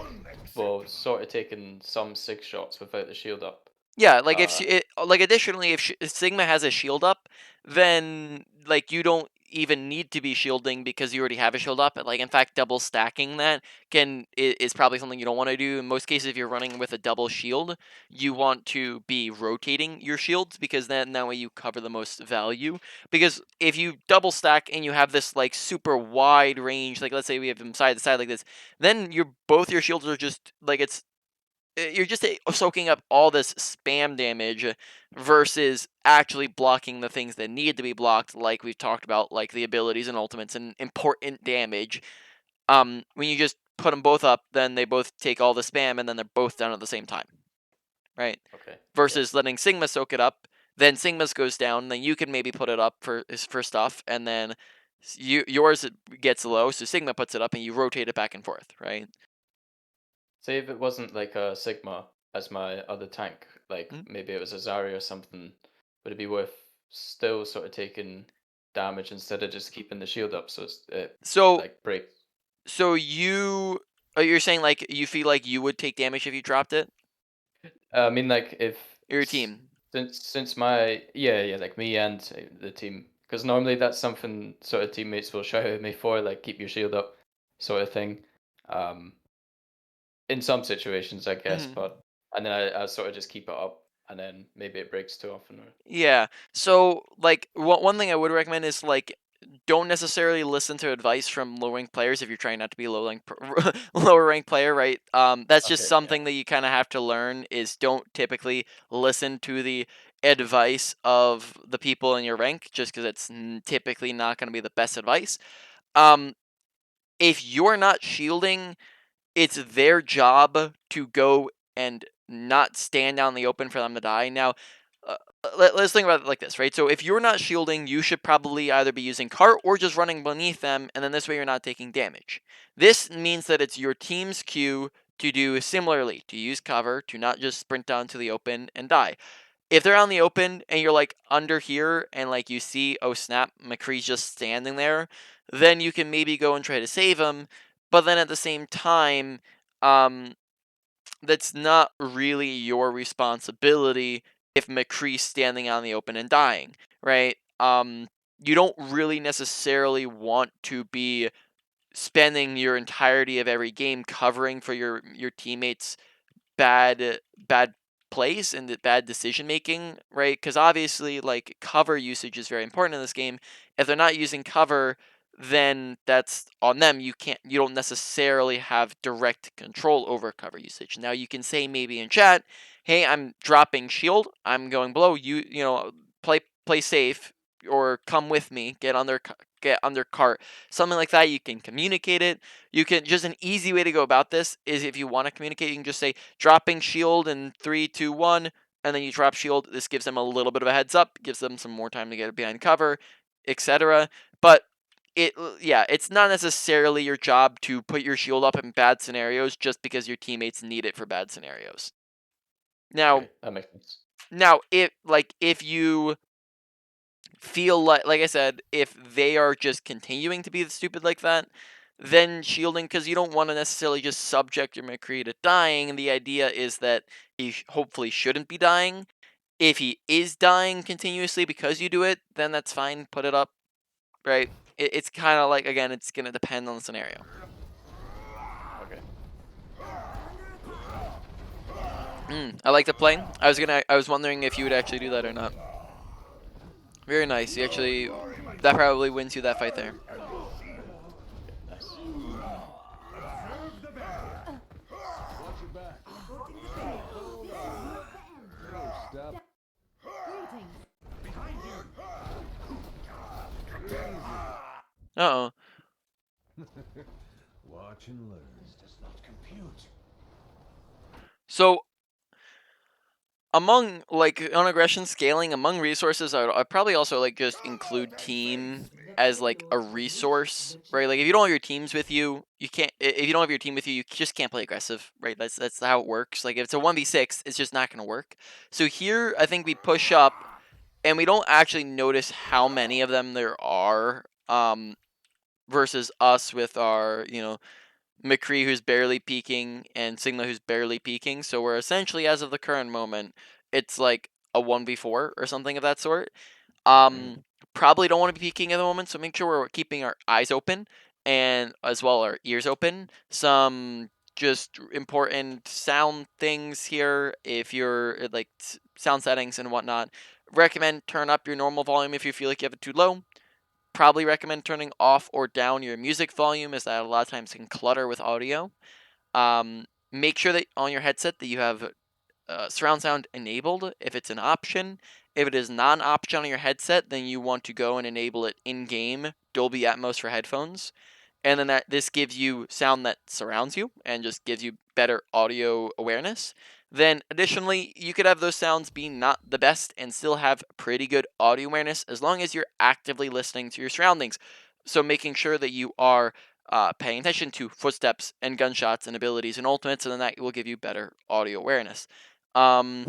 well, sort of taking some sig shots without the shield up? Yeah, like Uh, like additionally, if Sigma has a shield up, then like you don't even need to be shielding because you already have a shield up. Like in fact, double stacking that is probably something you don't want to do. In most cases, if you're running with a double shield, you want to be rotating your shields because then that way you cover the most value. Because if you double stack and you have this like super wide range, like let's say we have them side to side like this, then both your shields are just like you're just soaking up all this spam damage versus actually blocking the things that need to be blocked, like we've talked about, like the abilities and ultimates and important damage. When you just put them both up, then they both take all the spam and then they're both done at the same time, right? okay. Yeah. Versus letting Sigma soak it up, then Sigma's goes down, then you can maybe put it up for stuff, and then yours gets low, so Sigma puts it up, and you rotate it back and forth, right? Say if it wasn't like a Sigma as my other tank, like Mhm. maybe it was a Zarya or something, would it be worth still sort of taking damage instead of just keeping the shield up so it So like breaks? So you're saying like you feel like you would take damage if you dropped it? I mean, like if Your team. since my yeah like me and the team, because normally that's something sort of teammates will shout at me for, like keep your shield up, sort of thing. Um, in some situations, I guess, Mhm. but and then I sort of just keep it up, and then maybe it breaks too often. Or... Yeah. So like one thing I would recommend is like don't necessarily listen to advice from low ranked players if you're trying not to be low ranked lower ranked player, right? That's just Okay, yeah, something that you kind of have to learn is don't typically listen to the advice of the people in your rank just because it's typically not going to be the best advice. Um, if you're not shielding, it's their job to go and not stand out in the open for them to die. Now, uh, let's think about it like this, right? So if you're not shielding, you should probably either be using cart or just running beneath them, and then this way you're not taking damage. This means that it's your team's cue to do similarly, to use cover, to not just sprint down to the open and die. If they're on the open and you're like under here and like you see, oh snap, McCree's just standing there, then you can maybe go and try to save him. But then at the same time, um, that's not really your responsibility if McCree's standing out in the open and dying, right? You don't really necessarily want to be spending your entirety of every game covering for your teammates bad plays and the bad decision making, right? Because obviously, like cover usage is very important in this game. If they're not using cover, then that's on them. You don't necessarily have direct control over cover usage. Now you can say maybe in chat, "Hey, I'm dropping shield. I'm going below. Play safe or come with me. Get under cart." Something like that. You can communicate it. You can just an easy way to go about this is if you want to communicate, you can just say dropping shield in 3, 2, 1, and then you drop shield. This gives them a little bit of a heads up, gives them some more time to get behind cover, etc. But yeah, it's not necessarily your job to put your shield up in bad scenarios just because your teammates need it for bad scenarios. Now, Okay, that makes sense. if you feel like I said, if they are just continuing to be stupid like that, then shielding, because you don't want to necessarily just subject your McCree to dying. And the idea is that he hopefully shouldn't be dying. If he is dying continuously because you do it, then that's fine. Put it up, right? It's kind of like, again, it's gonna depend on the scenario. Okay. I like the play. I was wondering if you would actually do that or not. Very nice. You actually, that probably wins you that fight there. Nice. Observe the battle. Watch your back. No step. Greetings. Behind you. Uh-oh. Watch and learn. This does not compute. So, among, like, on aggression scaling, among resources, I'd probably also, like, just include team as, like, a resource, right? Like, if you don't have your teams with you, you can't, if you don't have your team with you, you just can't play aggressive, right? That's how it works. Like, if it's a 1v6, it's just not gonna work. So here, I think we push up, and we don't actually notice how many of them there are, versus us with our, McCree who's barely peaking and Sigma who's barely peaking. So we're essentially, as of the current moment, it's like a 1v4 or something of that sort. Probably don't want to be peeking at the moment, so make sure we're keeping our eyes open and as well our ears open. Some just important sound things here. If you're like sound settings and whatnot, recommend turn up your normal volume if you feel like you have it too low. Probably recommend turning off or down your music volume, as that a lot of times can clutter with audio. Make sure that on your headset that you have surround sound enabled if it's an option. If it is not an option on your headset, then you want to go and enable it in game, Dolby Atmos for headphones. And then this gives you sound that surrounds you and just gives you better audio awareness. Then additionally, you could have those sounds be not the best and still have pretty good audio awareness as long as you're actively listening to your surroundings. So making sure that you are paying attention to footsteps and gunshots and abilities and ultimates, and then that will give you better audio awareness. Now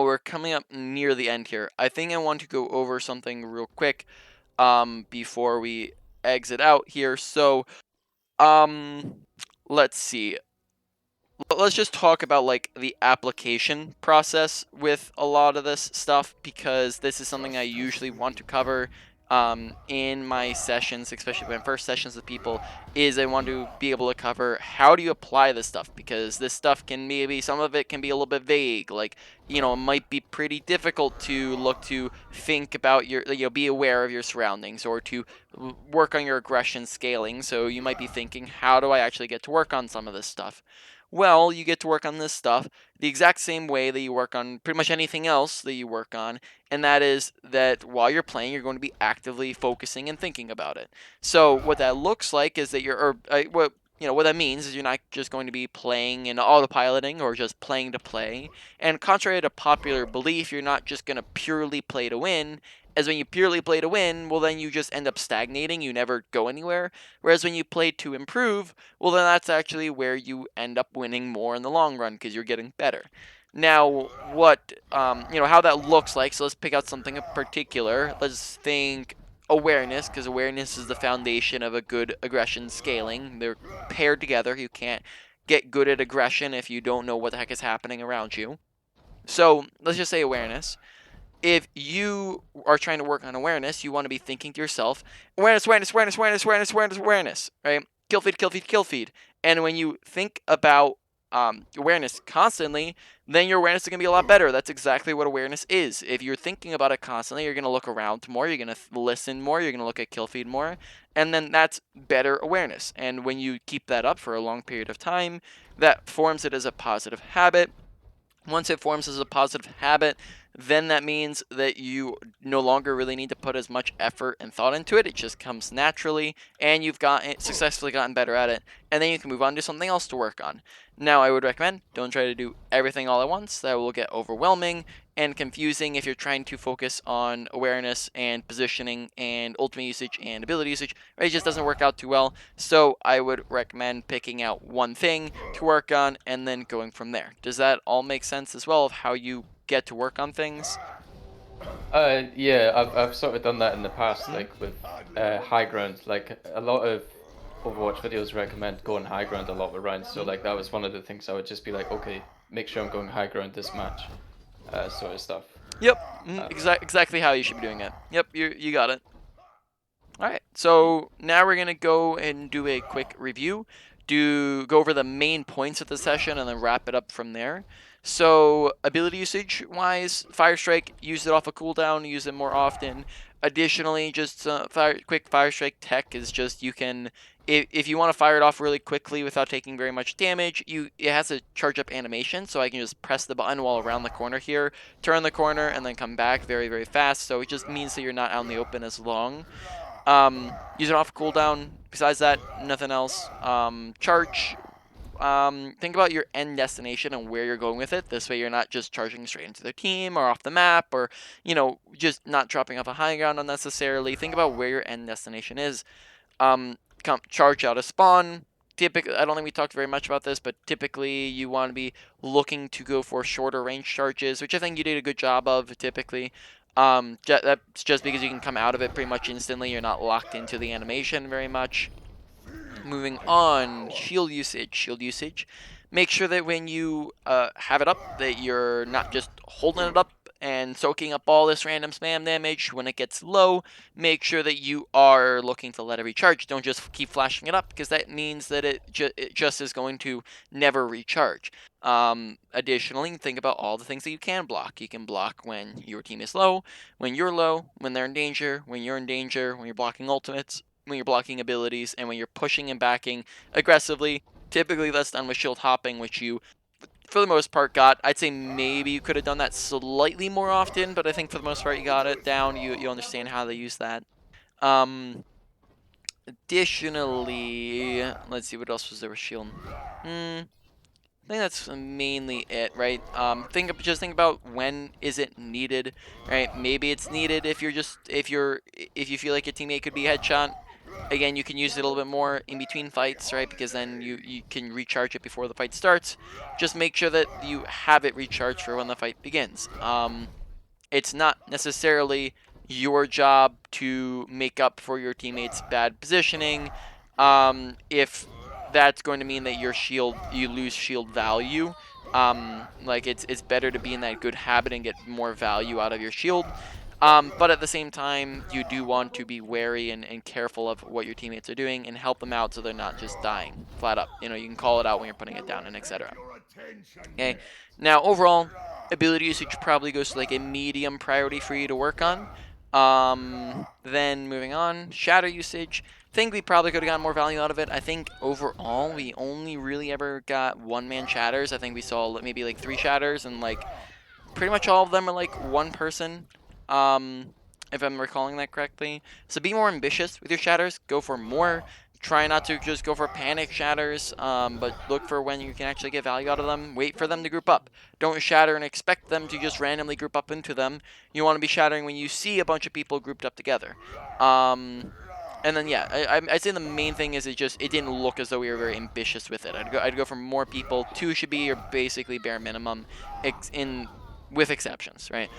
we're coming up near the end here. I think I want to go over something real quick before we exit out here. So let's see. Let's just talk about like the application process with a lot of this stuff, because this is something I usually want to cover in my sessions, especially my first sessions with people, is I want to be able to cover how do you apply this stuff, because this stuff can maybe, some of it can be a little bit vague, like, it might be pretty difficult to look to think about your, be aware of your surroundings or to work on your aggression scaling. So you might be thinking, how do I actually get to work on some of this stuff? Well, you get to work on this stuff the exact same way that you work on pretty much anything else that you work on, and that is that while you're playing, you're going to be actively focusing and thinking about it. So what that looks like is that what that means is you're not just going to be playing and autopiloting or just playing to play. And contrary to popular belief, you're not just going to purely play to win. As when you purely play to win, well, then you just end up stagnating. You never go anywhere. Whereas when you play to improve, well, then that's actually where you end up winning more in the long run because you're getting better. Now, how that looks like, so let's pick out something in particular. Let's think awareness, because awareness is the foundation of a good aggression scaling. They're paired together. You can't get good at aggression if you don't know what the heck is happening around you. So let's just say awareness. If you are trying to work on awareness, you want to be thinking to yourself, awareness, awareness, awareness, awareness, awareness, awareness, awareness, right? Kill feed, kill feed, kill feed. And when you think about awareness constantly, then your awareness is going to be a lot better. That's exactly what awareness is. If you're thinking about it constantly, you're going to look around more, you're going to listen more, you're going to look at kill feed more, and then that's better awareness. And when you keep that up for a long period of time, that forms it as a positive habit. Once it forms as a positive habit, then that means that you no longer really need to put as much effort and thought into it. It just comes naturally, and you've successfully gotten better at it, and then you can move on to something else to work on. Now, I would recommend don't try to do everything all at once. That will get overwhelming and confusing if you're trying to focus on awareness and positioning and ultimate usage and ability usage. It just doesn't work out too well. So I would recommend picking out one thing to work on and then going from there. Does that all make sense as well of how you get to work on things? Yeah, I've sort of done that in the past, like with high ground. Like a lot of Overwatch videos recommend going high ground a lot with rounds. So like that was one of the things I would just be like, okay, make sure I'm going high ground this match, sort of stuff. Yep, Um, exactly how you should be doing it. Yep, you got it. Alright, so now we're going to go and do a quick review, go over the main points of the session, and then wrap it up from there. So, ability usage wise, Fire Strike, use it off a cooldown, use it more often. Additionally, just quick Fire Strike tech is just you can, if you want to fire it off really quickly without taking very much damage, it has a charge up animation, so I can just press the button while around the corner here, turn the corner, and then come back very, very fast. So it just means that you're not out in the open as long. Use it off cooldown. Besides that, nothing else. Charge. Think about your end destination and where you're going with it. This way you're not just charging straight into their team or off the map or, just not dropping off a high ground unnecessarily. Think about where your end destination is. Charge out a spawn. Typically, I don't think we talked very much about this, but typically you want to be looking to go for shorter range charges, which I think you did a good job of typically. That's just because you can come out of it pretty much instantly. You're not locked into the animation very much. Moving on, shield usage. Shield usage. Make sure that when you have it up, that you're not just holding it up and soaking up all this random spam damage. When it gets low, make sure that you are looking to let it recharge. Don't just keep flashing it up, because that means that it just is going to never recharge. Additionally, think about all the things that you can block. You can block when your team is low, when you're low, when they're in danger, when you're in danger, when you're blocking ultimates, when you're blocking abilities, and when you're pushing and backing aggressively. Typically that's done with shield hopping, which you, for the most part, got. I'd say maybe you could have done that slightly more often, but I think for the most part you got it down. You understand how they use that. Additionally, let's see, what else was there with shield? I think that's mainly it, right? Just think about when is it needed, right? Maybe it's needed if you feel like your teammate could be headshot. Again, you can use it a little bit more in between fights, right? Because then you can recharge it before the fight starts. Just make sure that you have it recharged for when the fight begins. It's not necessarily your job to make up for your teammates' bad positioning. If that's going to mean that you lose shield value. Like it's better to be in that good habit and get more value out of your shield. But at the same time, you do want to be wary and careful of what your teammates are doing and help them out so they're not just dying flat up. You can call it out when you're putting it down and etc. Okay. Now overall, ability usage probably goes to like a medium priority for you to work on. Then moving on, shatter usage. Think we probably could have gotten more value out of it. I think overall we only really ever got one-man shatters. I think we saw maybe like 3 shatters, and like pretty much all of them are like one person. If I'm recalling that correctly. So be more ambitious with your shatters. Go for more. Try not to just go for panic shatters, but look for when you can actually get value out of them. Wait for them to group up. Don't shatter and expect them to just randomly group up into them. You want to be shattering when you see a bunch of people grouped up together. And then yeah, I'd say the main thing is it didn't look as though we were very ambitious with it. I'd go for more people. 2 should be your basically bare minimum, with exceptions, right?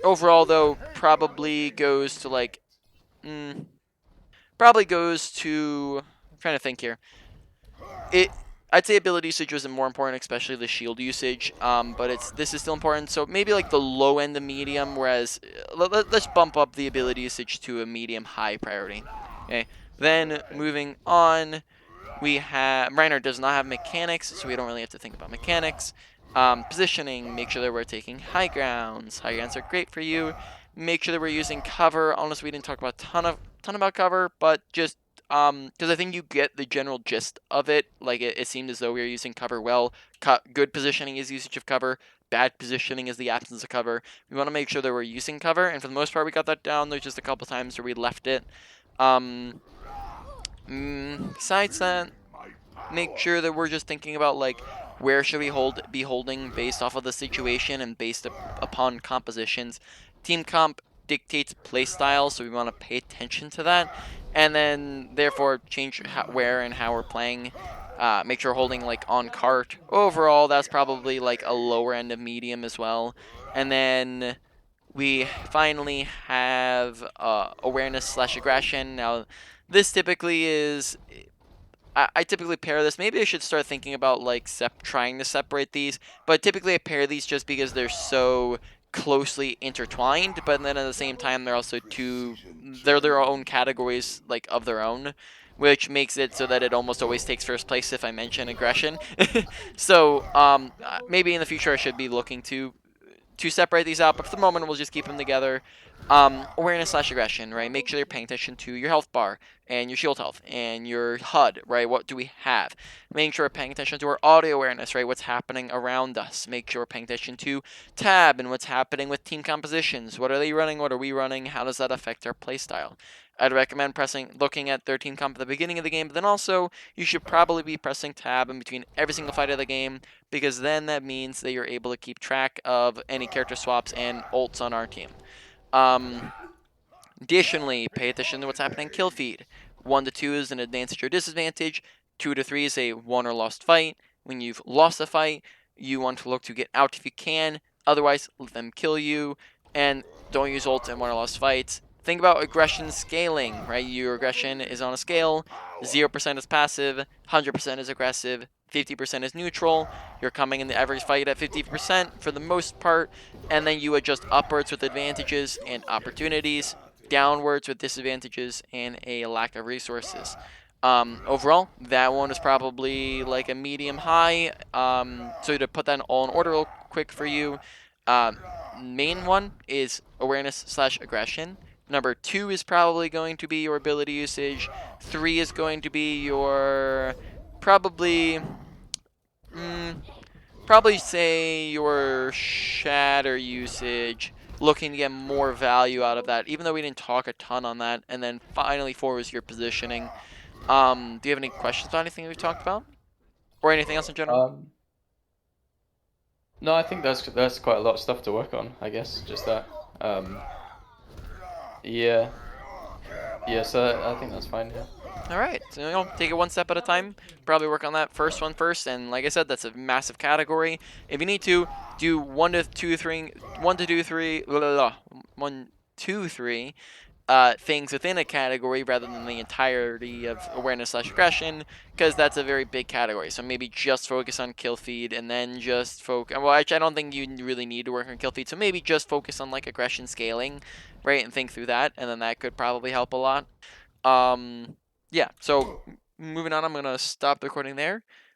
Overall though, probably goes to like, I'm trying to think here. I'd say ability usage was more important, especially the shield usage. But this is still important. So maybe like the low end of medium, whereas let's bump up the ability usage to a medium high priority. Okay. Then moving on, we have Reinhardt does not have mechanics, so we don't really have to think about mechanics. Positioning, make sure that we're taking high grounds. High grounds are great for you. Make sure that we're using cover. Honestly, we didn't talk about a ton about cover, but just because I think you get the general gist of it. Like it seemed as though we were using cover well. Good positioning is usage of cover. bad positioning is the absence of cover. We want to make sure that we're using cover, and for the most part, we got that down. There's just a couple times where we left it. Besides that, make sure that we're just thinking about like where should we be holding based off of the situation and based upon compositions. Team comp dictates playstyle, so we want to pay attention to that, and then therefore change where and how we're playing. Make sure we're holding like on cart. Overall, that's probably like a lower end of medium as well. And then we finally have awareness/aggression. Now, this typically is I typically pair this. Maybe I should start thinking about like trying to separate these, but typically I pair these just because they're so closely intertwined. But then at the same time, they're also they're their own categories like of their own, which makes it so that it almost always takes first place if I mention aggression. So maybe in the future I should be looking to separate these out, but for the moment we'll just keep them together. Awareness/aggression, right? Make sure you're paying attention to your health bar and your shield health and your HUD, right? What do we have? Making sure we're paying attention to our audio awareness, right? What's happening around us. Make sure we're paying attention to tab and what's happening with team compositions. What are they running? What are we running? How does that affect our playstyle? I'd recommend looking at their team comp at the beginning of the game, but then also you should probably be pressing tab in between every single fight of the game, because then that means that you're able to keep track of any character swaps and ults on our team. Additionally, pay attention to what's happening in kill feed. 1 to 2 is an advantage or disadvantage. 2 to 3 is a won or lost fight. When you've lost a fight, you want to look to get out if you can. Otherwise, let them kill you. And don't use ults in won or lost fights. Think about aggression scaling, right? Your aggression is on a scale. 0% is passive, 100% is aggressive, 50% is neutral. You're coming in the average fight at 50% for the most part, and then you adjust upwards with advantages and opportunities, downwards with disadvantages and a lack of resources. Overall, that one is probably like a medium high. So to put that all in order real quick for you, main one is awareness/aggression. Number 2 is probably going to be your ability usage. 3 is going to be your probably say your shatter usage, looking to get more value out of that, even though we didn't talk a ton on that. And then finally 4 is your positioning. Do you have any questions on anything we've talked about? Or anything else in general? No, I think that's quite a lot of stuff to work on, I guess, just that. Yeah. Yeah, so I think that's fine, yeah. Alright, so take it one step at a time. Probably work on that first one first, and like I said, that's a massive category. If you need to, do 1 to 2, 3, 1 to 2, 3, 1, 2, 3 things within a category rather than the entirety of awareness/aggression, because that's a very big category. So maybe just focus on kill feed and then just focus. Well, actually, I don't think you really need to work on kill feed. So maybe just focus on like aggression scaling, right, and think through that, and then that could probably help a lot. Yeah. So moving on, I'm gonna stop the recording there.